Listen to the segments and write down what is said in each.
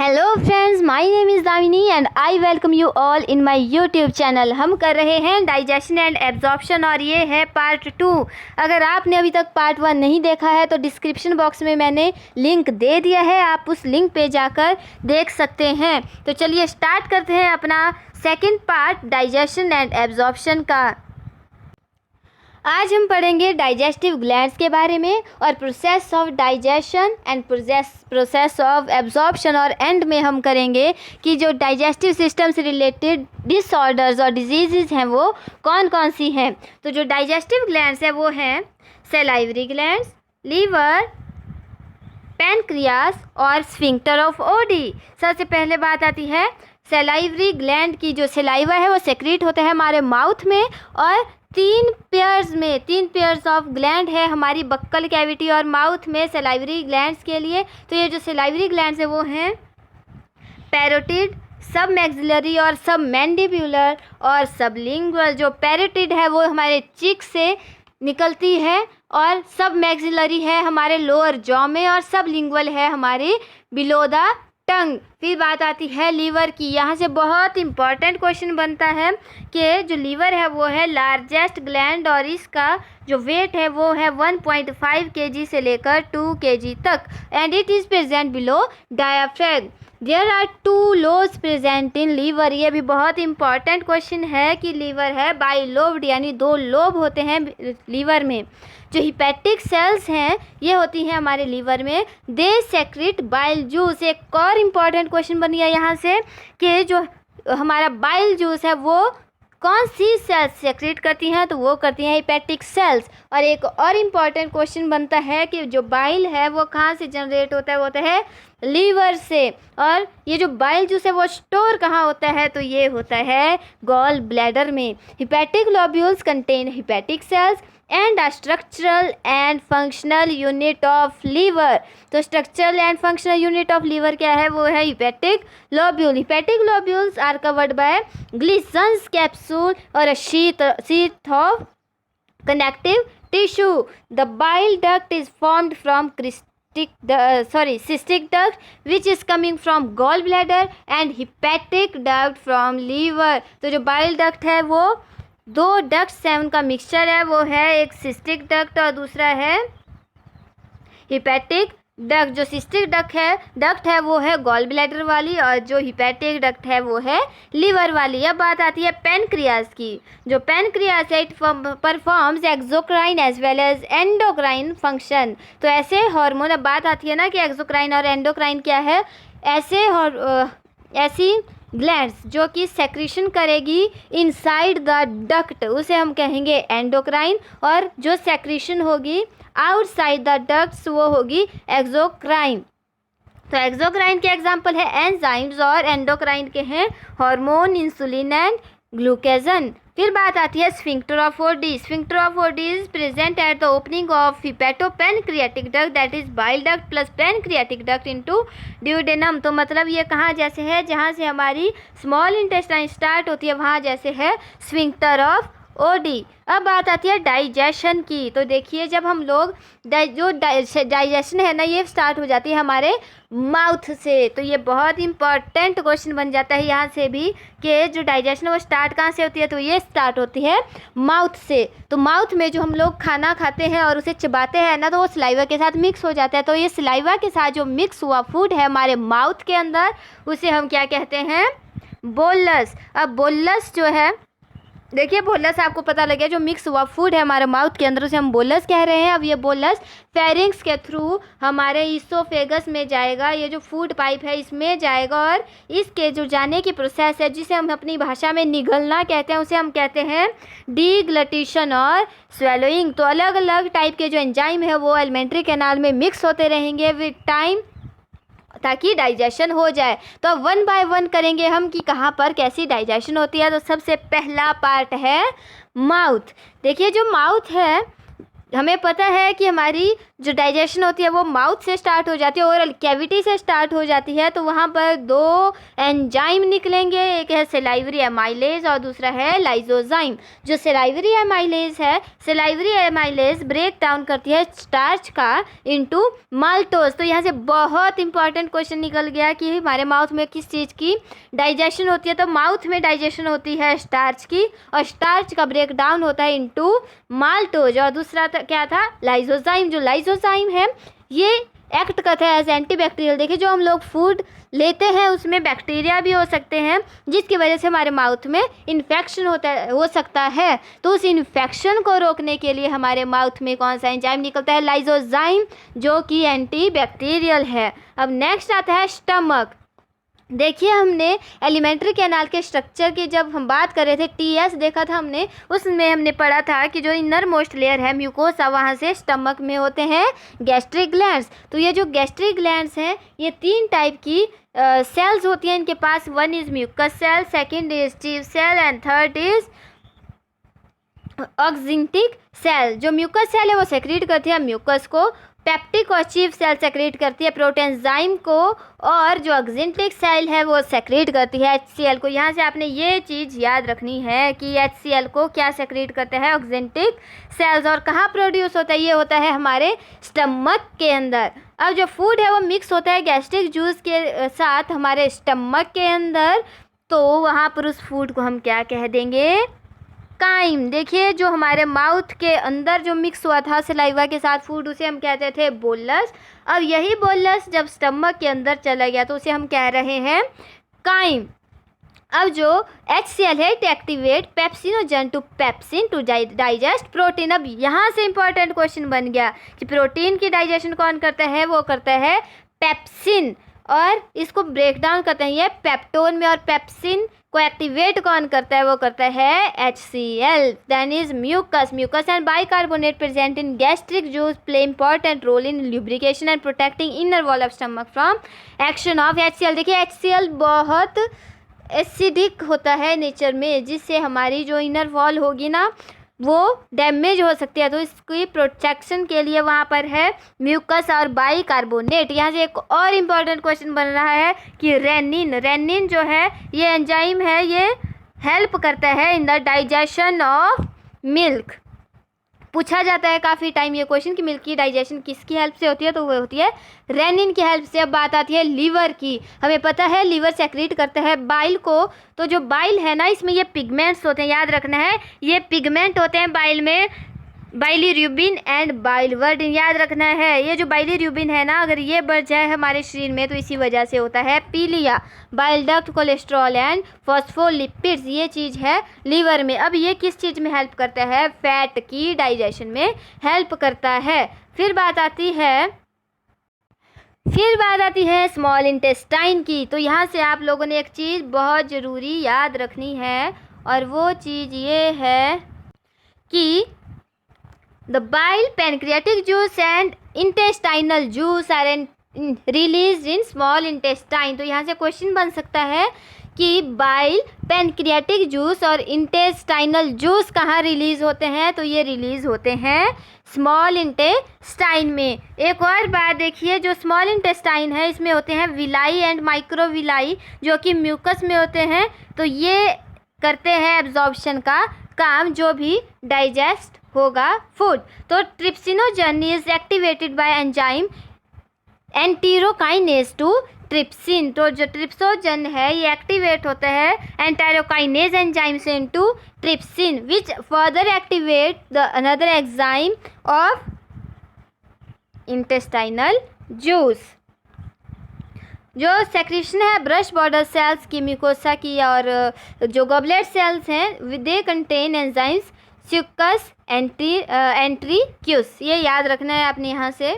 Hello friends, my name is Damini and I welcome you all in my YouTube channel. हम कर रहे हैं digestion and absorption और ये है पार्ट 2। अगर आपने अभी तक पार्ट 1 नहीं देखा है तो डिस्क्रिप्शन बॉक्स में मैंने लिंक दे दिया है, आप उस लिंक पे जाकर देख सकते हैं। तो चलिए स्टार्ट करते हैं अपना second part digestion and absorption का। आज हम पढ़ेंगे डाइजेस्टिव ग्लैंड्स के बारे में और process of digestion and process of absorption, और एंड में हम करेंगे कि जो डाइजेस्टिव सिस्टम से रिलेटेड डिसऑर्डर्स और डिजीज़ हैं वो कौन कौन सी हैं। तो जो डाइजेस्टिव ग्लैंड्स हैं वो हैं सलाइवरी ग्लैंड्स, लीवर, पैनक्रियास और स्फिंक्टर ऑफ ओडी। सबसे पहले बात आती है सलाइवरी ग्लैंड की। जो सलाइवा है वो सेक्रीट होता है हमारे माउथ में, और तीन पेयर्स ऑफ ग्लैंड है हमारी बक्कल कैविटी और माउथ में सलाइवरी ग्लैंड्स के लिए। तो ये जो सलाइवरी ग्लैंड्स है वो हैं पैरोटिड, सब मैक्सिलरी और सब मैंडिब्यूलर और सबलिंगुअल। जो पैरोटिड है वो हमारे चिक से निकलती है और सब मैक्सिलरी है हमारे लोअर जॉ में और सबलिंगुअल है हमारे बिलो द टंग। फिर बात आती है लीवर की। यहाँ से बहुत इंपॉर्टेंट क्वेश्चन बनता है कि जो लीवर है वो है लार्जेस्ट ग्लैंड और इसका जो वेट है वो है 1.5 kg से लेकर 2 kg तक, and it is present below diaphragm. There are 2 lobes present in liver. ये भी बहुत इंपॉर्टेंट क्वेश्चन है कि लीवर है बाइलोब्ड, यानी 2 लोब होते हैं लीवर में। जो हिपैटिक सेल्स हैं ये होती हैं हमारे लीवर में, दे सेक्रेट बाइल जूस। एक और इम्पॉर्टेंट क्वेश्चन बन गया यहाँ से कि जो हमारा बाइल जूस है वो कौन सी सेल्स सेक्रेट करती हैं, तो वो करती हैं हिपैटिक सेल्स। और एक और इम्पॉर्टेंट क्वेश्चन बनता है कि जो बाइल है वो कहाँ से जनरेट होता है, वो होता है लीवर से। और ये जो बाइल जूस है वो स्टोर कहाँ होता है, तो ये होता है गॉल ब्लैडर में। Hepatic lobules contain hepatic cells and a structural and functional unit of liver. तो structural and functional unit of liver क्या है, वो है hepatic lobule. Hepatic lobules are covered by Glisson's capsule और a sheath of connective tissue. The bile duct is formed from cystic duct which is coming from gallbladder and hepatic duct from liver. तो जो bile duct है वो 2 ducts हैं, उनका mixture है, वो है एक सिस्टिक डक्ट और दूसरा है हिपैटिक डक्ट। जो सिस्टिक डक्ट है वो है गॉल ब्लैडर वाली और जो हिपैटिक डक्ट है वो है लीवर वाली। अब बात आती है पैनक्रियास की। जो पैनक्रियास है it performs exocrine as well as endocrine function. तो ऐसे हार्मोन, अब बात आती है ना कि एक्सोक्राइन और एंडोक्राइन क्या है, ऐसी ग्लैंड्स जो कि सेक्रीशन करेगी इनसाइड द डक्ट उसे हम कहेंगे एंडोक्राइन, और जो सेक्रीशन होगी आउटसाइड द डक्ट्स वो होगी एक्सोक्राइन। तो एक्सोक्राइन के एग्जांपल है एंजाइम्स और एंडोक्राइन के हैं हार्मोन, इंसुलिन एंड ग्लूकेजन। फिर बात आती है sphincter of Oddi. Sphincter of Oddi is present at the opening of hepatopancreatic duct, that is bile duct plus pancreatic duct into duodenum. तो मतलब ये कहाँ जैसे है, जहाँ से हमारी स्मॉल इंटेस्टाइन स्टार्ट होती है वहाँ जैसे है स्फिंक्टर ऑफ ओडी। अब बात आती है डाइजेशन की। तो देखिए जब हम लोग डाइजेशन है ना ये स्टार्ट हो जाती है हमारे माउथ से। तो ये बहुत इंपॉर्टेंट क्वेश्चन बन जाता है यहाँ से भी कि जो डाइजेशन है वो स्टार्ट कहाँ से होती है, तो ये स्टार्ट होती है माउथ से। तो माउथ में जो हम लोग खाना खाते हैं और उसे चबाते हैं ना तो वो सलाइवा के साथ मिक्स हो जाता है। तो ये सलाइवा के साथ जो मिक्स हुआ फूड है हमारे माउथ के अंदर उसे हम क्या कहते हैं, बोलस। अब बोलस जो है, देखिए बोलस आपको पता लगे जो मिक्स हुआ फूड है हमारे माउथ के अंदर उसे हम बोलस कह रहे हैं। अब ये बोलस फेरिंग्स के थ्रू हमारे ईसोफेगस में जाएगा, ये जो फूड पाइप है इसमें जाएगा, और इसके जो जाने की प्रोसेस है जिसे हम अपनी भाषा में निगलना कहते हैं उसे हम कहते हैं डीग्लटिशन और स्वेलोइंग। तो अलग अलग टाइप के जो एंजाइम है वो एलिमेंट्री कैनाल में मिक्स होते रहेंगे विद टाइम ताकि डाइजेशन हो जाए। तो अब 1 बाय 1 करेंगे हम कि कहाँ पर कैसी डाइजेशन होती है। तो सबसे पहला पार्ट है माउथ। देखिए जो माउथ है हमें पता है कि हमारी जो डाइजेशन होती है वो माउथ से स्टार्ट हो जाती है, ओरल कैविटी से स्टार्ट हो जाती है। तो वहाँ पर दो एंजाइम निकलेंगे, एक है सेलाइवरी एमाइलेज और दूसरा है लाइजोजाइम। जो सेलाइवरी एमाइलेज है, सेलाइवरी एमाइलेज ब्रेक डाउन करती है स्टार्च का इनटू माल्टोज। तो यहाँ से बहुत इंपॉर्टेंट क्वेश्चन निकल गया कि हमारे माउथ में किस चीज़ की डाइजेशन होती है। तो माउथ में डाइजेशन होती है स्टार्च की, और स्टार्च का ब्रेक डाउन होता है इनटू माल्टोज। और दूसरा क्या था, लाइजोजाइम। जो लाइजोजाइम है ये एक्ट करता है एज एंटीबैक्टीरियल। देखिए जो हम लोग फूड लेते हैं उसमें बैक्टीरिया भी हो सकते हैं, जिसकी वजह से हमारे माउथ में इन्फेक्शन हो सकता है। तो उस इन्फेक्शन को रोकने के लिए हमारे माउथ में कौन सा एंजाइम निकलता है, लाइजोजाइम, जो कि एंटीबैक्टीरियल है। अब नेक्स्ट आता है स्टमक। देखिए हमने एलिमेंट्री कैनाल के स्ट्रक्चर की जब हम बात कर रहे थे, टीएस देखा था हमने, उसमें हमने पढ़ा था कि जो इनर मोस्ट लेयर है म्यूकोसा, वहाँ से स्टमक में होते हैं गैस्ट्रिक ग्लैंड्स। तो ये जो गैस्ट्रिक ग्लैंड्स हैं ये 3 टाइप की सेल्स होती हैं इनके पास। 1 is mucous cell, 2nd is chief cell and 3rd is oxyntic cell. जो म्यूकस सेल है वो सेक्रेट करती है म्यूकस को, पेप्टिक और चीफ सेल सेक्रेट करती है प्रोटेंजाइम को, और जो ऑक्जिंटिक सेल है वो सेक्रेट करती है HCl को। यहाँ से आपने ये चीज़ याद रखनी है कि HCl को क्या सेक्रेट करते हैं, ऑक्जिंटिक सेल्स। और कहाँ प्रोड्यूस होता है, ये होता है हमारे स्टमक के अंदर। अब जो फूड है वो मिक्स होता है गैस्ट्रिक जूस के साथ हमारे स्टमक के अंदर, तो वहाँ पर उस फूड को हम क्या कह देंगे, काइम। देखिए जो हमारे माउथ के अंदर जो मिक्स हुआ था सलाइवा के साथ फूड, उसे हम कहते थे बोलस। अब यही बोलस जब स्टमक के अंदर चला गया तो उसे हम कह रहे हैं काइम। अब जो HCl है it activate pepsinogen to pepsin to digest protein. अब यहाँ से इंपॉर्टेंट क्वेश्चन बन गया कि प्रोटीन की डाइजेशन कौन करता है, वो करता है पेप्सिन, और इसको ब्रेक डाउन करते हैं ये पेप्टोन में। और पेप्सिन को एक्टिवेट कौन करता है, वो करता है HCl। Then is mucus. Mucus and bicarbonate present in gastric juice play important role in lubrication and protecting inner wall of stomach from action of HCl। देखिए HCl बहुत एसिडिक होता है नेचर में, जिससे हमारी जो इनर वॉल होगी ना वो डैमेज हो सकती है। तो इसकी प्रोटेक्शन के लिए वहाँ पर है म्यूकस और बाइकार्बोनेट। यहाँ से एक और इम्पॉर्टेंट क्वेश्चन बन रहा है कि रेनिन। रेनिन जो है ये एंजाइम है, ये हेल्प करता है in the digestion of milk. पूछा जाता है काफ़ी टाइम ये क्वेश्चन कि मिल्क की डाइजेशन किसकी हेल्प से होती है, तो वो होती है रेनिन की हेल्प से। अब बात आती है लीवर की। हमें पता है लीवर सेक्रेट करता है बाइल को। तो जो बाइल है ना, इसमें ये पिगमेंट्स होते हैं, याद रखना है ये पिगमेंट होते हैं बाइल में, बाइलीरुबिन एंड बाइलवर्डिन, याद रखना है। ये जो बाइलीरुबिन है ना, अगर ये बढ़ जाए हमारे शरीर में तो इसी वजह से होता है पीलिया। Bile duct, cholesterol and phospholipids, ये चीज़ है लीवर में। अब ये किस चीज़ में हेल्प करता है, फैट की डाइजेशन में हेल्प करता है। फिर बात आती है स्मॉल इंटेस्टाइन की। तो यहाँ से आप लोगों ने एक चीज़ बहुत ज़रूरी याद रखनी है, और वो चीज़ ये है कि the bile, pancreatic juice and intestinal juice are released in small intestine। तो यहाँ से क्वेश्चन बन सकता है कि बाइल, पैनक्रियाटिक जूस और इंटेस्टाइनल जूस कहाँ रिलीज़ होते हैं, तो ये रिलीज़ होते हैं स्मॉल इंटेस्टाइन में। एक और बात देखिए, जो स्मॉल इंटेस्टाइन है इसमें होते हैं विलाई एंड माइक्रोविलाई, जो कि म्यूकस में होते हैं। तो ये करते हैं एब्जॉर्प्शन का काम, जो भी डाइजेस्ट होगा फूड। तो trypsinogen is activated by enzyme enterokinase to trypsin. तो जो ट्रिप्सोजन है ये एक्टिवेट होता है एंटीरोकाइनेज एंजाइम से into trypsin, which further activate the another enzyme of intestinal juice. जो सेक्रेशन है ब्रश बॉर्डर सेल्स की, म्यूकोसा की, और जो गॉबलेट सेल्स हैं दे कंटेन एंजाइम्स स्यूकस एंट्रीक्यूस, ये याद रखना है आपने यहाँ से।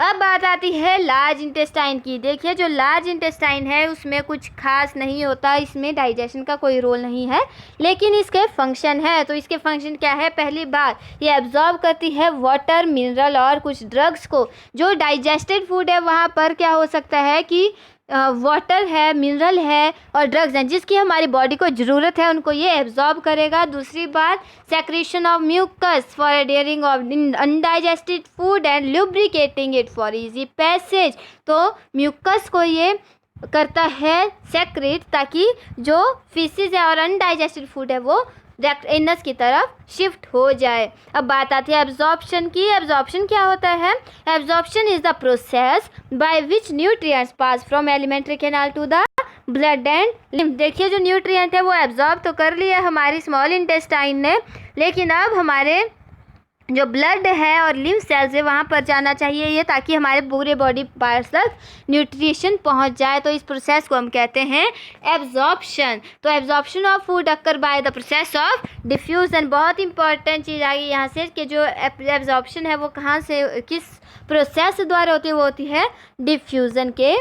अब बात आती है लार्ज इंटेस्टाइन की। देखिए जो लार्ज इंटेस्टाइन है उसमें कुछ खास नहीं होता, इसमें डाइजेशन का कोई रोल नहीं है, लेकिन इसके फंक्शन है। तो इसके फंक्शन क्या है, पहली बात ये एब्जॉर्ब करती है वाटर, मिनरल और कुछ ड्रग्स को। जो डाइजेस्टेड फूड है वहाँ पर क्या हो सकता है कि वाटर है, मिनरल है और ड्रग्स हैं जिसकी हमारी बॉडी को ज़रूरत है, उनको ये एब्जॉर्ब करेगा। दूसरी बात, secretion of mucus for adhering of undigested food and lubricating it for easy passage. तो म्यूकस को ये करता है सेक्रेट ताकि जो फीसिस है और अनडाइजेस्टेड फूड है वो डायरेक्ट एनस की तरफ शिफ्ट हो जाए। अब बात आती है एब्जॉर्प्शन की। एब्जॉर्प्शन क्या होता है? Absorption is the process by which nutrients pass from alimentary canal to the blood and lymph. देखिए जो न्यूट्रिएंट है वो एब्जॉर्ब तो कर लिया हमारी स्मॉल इंटेस्टाइन ने, लेकिन अब हमारे जो ब्लड है और लिम्फ सेल्स है वहाँ पर जाना चाहिए ये, ताकि हमारे पूरे बॉडी पार्ट्स तक न्यूट्रिशन पहुँच जाए। तो इस प्रोसेस को हम कहते हैं एब्जॉर्प्शन। तो absorption of food occur by the process of diffusion. बहुत इंपॉर्टेंट चीज़ आ गई यहाँ से कि जो एब्जॉर्प्शन है वो कहाँ से, किस प्रोसेस द्वारा होती है? वो होती है डिफ्यूज़न के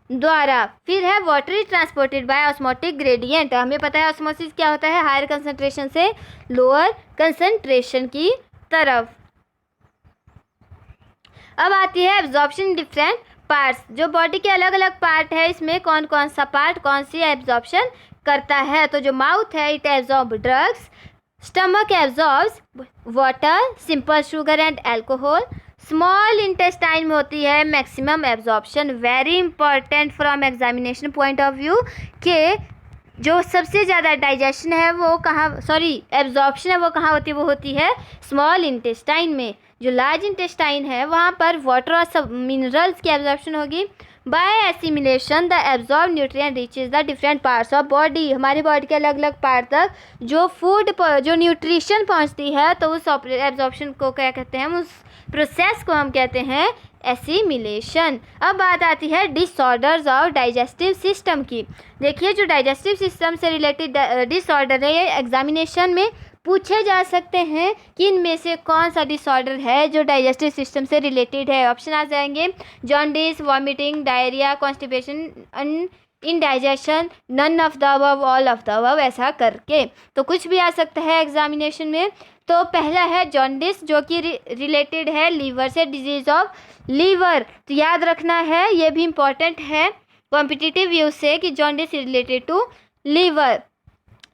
द्वारा। फिर है water is transported by osmotic gradient. हमें पता है ऑस्मोसिस क्या होता है? हायर कंसंट्रेशन से लोअर कंसंट्रेशन की तरफ। अब आती है एब्जॉर्प्शन डिफरेंट पार्ट्स। जो बॉडी के अलग अलग पार्ट है इसमें कौन कौन सा पार्ट कौन सी एब्जॉर्प्शन करता है? तो जो माउथ है it absorb drugs, stomach absorbs water, simple sugar and alcohol. Small intestine में होती है maximum absorption. Very important from examination point of view के जो सबसे ज़्यादा डाइजेशन है वो कहाँ, एब्जॉर्प्शन है वो कहाँ होती है? वो होती है स्मॉल इंटेस्टाइन में। जो लार्ज इंटेस्टाइन है वहाँ पर वाटर और सब मिनरल्स की एब्जॉर्प्शन होगी। By assimilation the absorb nutrient reaches the different parts of body. हमारी बॉडी के अलग अलग पार्ट तक जो फूड जो न्यूट्रिशन पहुँचती है तो उस एब्जॉर्प्शन को क्या कहते हैं? हम उस प्रोसेस को हम कहते हैं एसिमिलेशन। अब बात आती है डिसऑर्डर्स ऑफ डाइजेस्टिव सिस्टम की। देखिए जो डाइजेस्टिव सिस्टम से रिलेटेड डिसऑर्डर है ये एग्जामिनेशन में पूछे जा सकते हैं कि इनमें से कौन सा डिसऑर्डर है जो डाइजेस्टिव सिस्टम से रिलेटेड है। ऑप्शन आ जाएंगे jaundice, vomiting, diarrhoea, constipation, indigestion, none of the above, all of the above, ऐसा करके। तो कुछ भी आ सकता है एग्जामिनेशन में। तो पहला है जॉन्डिस जो कि रिलेटेड है लीवर से, डिजीज ऑफ लीवर। तो याद रखना है, ये भी इम्पॉर्टेंट है कॉम्पिटिटिव व्यू से कि jaundice is related to liver.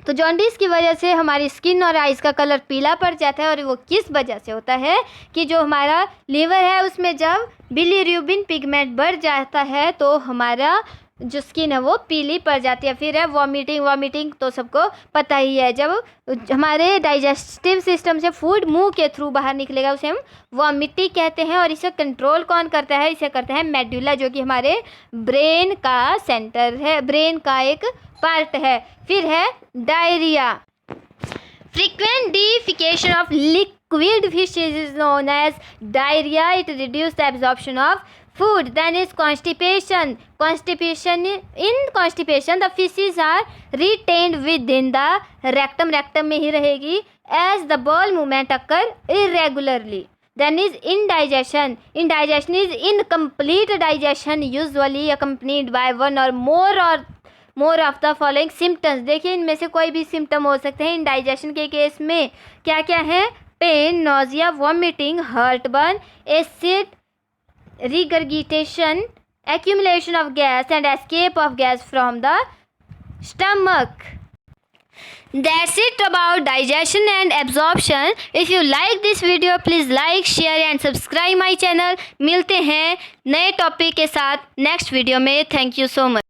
तो जॉन्डिस की वजह से हमारी स्किन और आइज़ का कलर पीला पड़ जाता है और वो किस वजह से होता है कि जो हमारा लीवर है उसमें जब बिलीरुबिन पिगमेंट बढ़ जाता है तो हमारा जो स्किन है वो पीली पड़ जाती है। फिर है वॉमिटिंग तो सबको पता ही है, जब हमारे डाइजेस्टिव सिस्टम से फूड मुंह के थ्रू बाहर निकलेगा उसे हम वॉमिटिंग कहते हैं। और इसे कंट्रोल कौन करता है? इसे करते हैं मेडुला जो कि हमारे ब्रेन का सेंटर है, ब्रेन का एक पार्ट है। फिर है diarrhoea. Frequent defecation of liquid faeces is known as diarrhoea. It reduce the absorption of food. Then is constipation. In constipation the feces are retained within the rectum. rectum में ही रहेगी as the bowel movement occur irregularly. Then is indigestion. Indigestion is incomplete digestion usually accompanied by one or more of the following symptoms. देखिए इनमें से कोई भी symptom हो सकते हैं इंडाइजेशन के केस में। क्या क्या है? Pain, nausea, vomiting, heartburn, acid regurgitation, accumulation of gas and escape of gas from the stomach. That's it about digestion and absorption. If you like this video please like, share and subscribe my channel. मिलते हैं नए topic के साथ next video में। Thank you so much.